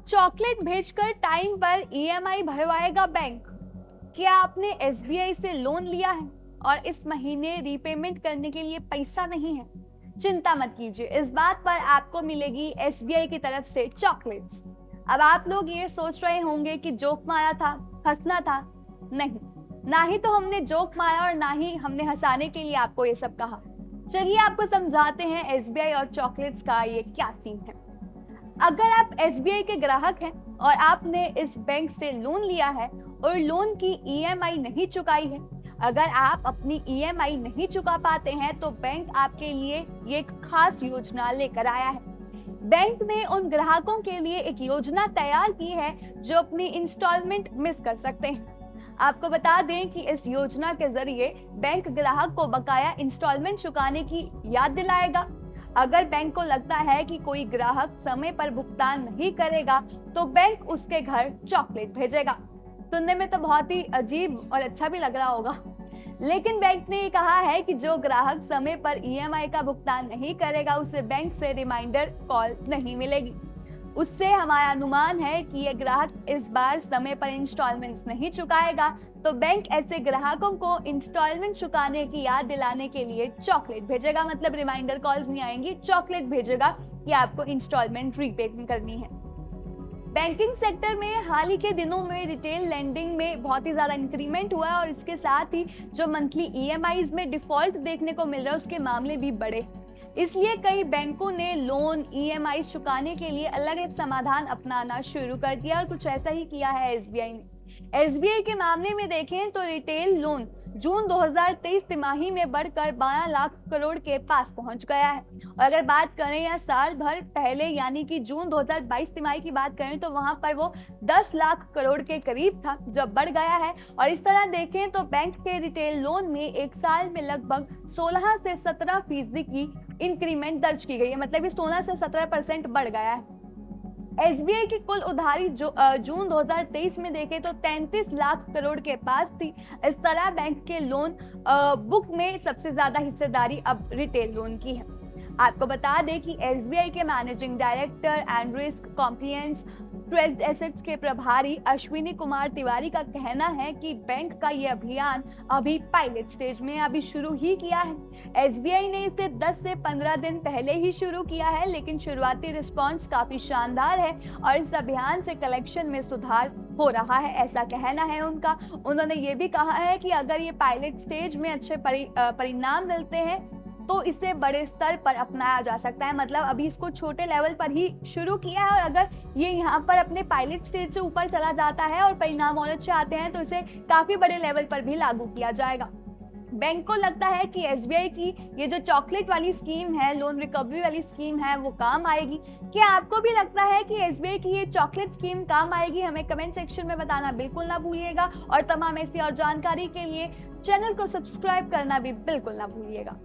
Chocolate भेजकर time पर EMI भरवाएगा bank. क्या आपने एसबीआई से लोन लिया है और इस महीने रीपेमेंट करने के लिए पैसा नहीं है? चिंता मत कीजिए, इस बात पर आपको मिलेगी एसबीआई की तरफ से चॉकलेट्स। अब आप लोग ये सोच रहे होंगे कि जोक मारा था, हंसना था। नहीं, ना ही तो हमने जोक मारा और ना ही हमने हंसाने के लिए आपको ये सब कहा। चलिए आपको समझाते हैं एसबीआई और चॉकलेट्स का ये क्या सीन है। अगर आप एसबीआई के ग्राहक हैं और आपने इस बैंक से लोन लिया है और लोन की ईएमआई नहीं चुकाई है, अगर आप अपनी ईएमआई नहीं चुका पाते हैं तो बैंक आपके लिए ये एक खास योजना लेकर आया है। बैंक ने उन ग्राहकों के लिए एक योजना तैयार की है जो अपनी इंस्टॉलमेंट मिस कर सकते हैं। आपको बता दें कि इस योजना के जरिए बैंक ग्राहक को बकाया इंस्टॉलमेंट चुकाने की याद दिलाएगा। अगर बैंक को लगता है कि कोई ग्राहक समय पर भुगतान नहीं करेगा तो बैंक उसके घर चॉकलेट भेजेगा। सुनने में तो बहुत ही अजीब और अच्छा भी लग रहा होगा, लेकिन बैंक ने ये कहा है कि जो ग्राहक समय पर ईएमआई का भुगतान नहीं करेगा उसे बैंक से रिमाइंडर कॉल नहीं मिलेगी। उससे हमारा अनुमान है कि ये ग्राहक इस बार समय पर इंस्टॉलमेंट्स नहीं चुकाएगा, तो बैंक ऐसे ग्राहकों को इंस्टॉलमेंट चुकाने की याद दिलाने के लिए चॉकलेट भेजेगा। मतलब रिमाइंडर कॉल्स नहीं आएंगी, चॉकलेट भेजेगा कि आपको इंस्टॉलमेंट रीपे करनी है। बैंकिंग सेक्टर में हाल ही के दिनों में रिटेल लेंडिंग में बहुत ही ज्यादा इंक्रीमेंट हुआ है और इसके साथ ही जो मंथली ईएमआईज में डिफॉल्ट देखने को मिल रहा है उसके मामले भी बढ़े। इसलिए कई बैंकों ने लोन ईएमआई चुकाने के लिए अलग अलग समाधान अपनाना शुरू कर दिया और कुछ ऐसा ही किया है एसबीआई ने। एसबीआई के मामले में देखें तो रिटेल लोन जून 2023 तिमाही में बढ़कर 12 लाख करोड़ के पास पहुंच गया है। और अगर बात करें या साल भर पहले यानी कि जून 2022 तिमाही की बात करें तो वहां पर वो 10 लाख करोड़ के करीब था, जब बढ़ गया है। और इस तरह देखें तो बैंक के रिटेल लोन में एक साल में लगभग 16 से 17% की इंक्रीमेंट दर्ज की गई है। मतलब ये 16 से 17% बढ़ गया है। एसबीआई की कुल उधारी जो जून 2023 में देखें तो 33 लाख करोड़ के पास थी। इस तरह बैंक के लोन बुक में सबसे ज्यादा हिस्सेदारी अब रिटेल लोन की है। आपको बता दें कि एसबीआई के managing director and risk compliance trade assets के प्रभारी अश्विनी कुमार तिवारी का कहना है कि बैंक का ये अभियान अभी पायलट स्टेज में अभी शुरू ही किया है। एसबीआई ने इसे 10 से 15 दिन पहले ही शुरू किया है, लेकिन शुरुआती रिस्पांस काफी शानदार है और इस अभियान से कलेक्शन में सुधार हो रहा है, ऐसा कहना है उनका। उन्होंने ये भी कहा है कि अगर ये पायलट स्टेज में अच्छे परिणाम मिलते हैं तो इसे बड़े स्तर पर अपनाया जा सकता है। मतलब अभी इसको छोटे लेवल पर ही शुरू किया है और अगर ये यहाँ पर अपने पायलट स्टेज से ऊपर चला जाता है और परिणाम और अच्छे आते हैं तो इसे काफी बड़े लेवल पर भी लागू किया जाएगा। बैंक को लगता है कि एसबीआई की ये जो चॉकलेट वाली स्कीम है, लोन रिकवरी वाली स्कीम है, वो काम आएगी। क्या आपको भी लगता है कि एसबीआई की ये चॉकलेट स्कीम काम आएगी? हमें कमेंट सेक्शन में बताना बिल्कुल ना भूलिएगा और तमाम ऐसी और जानकारी के लिए चैनल को सब्सक्राइब करना भी बिल्कुल ना भूलिएगा।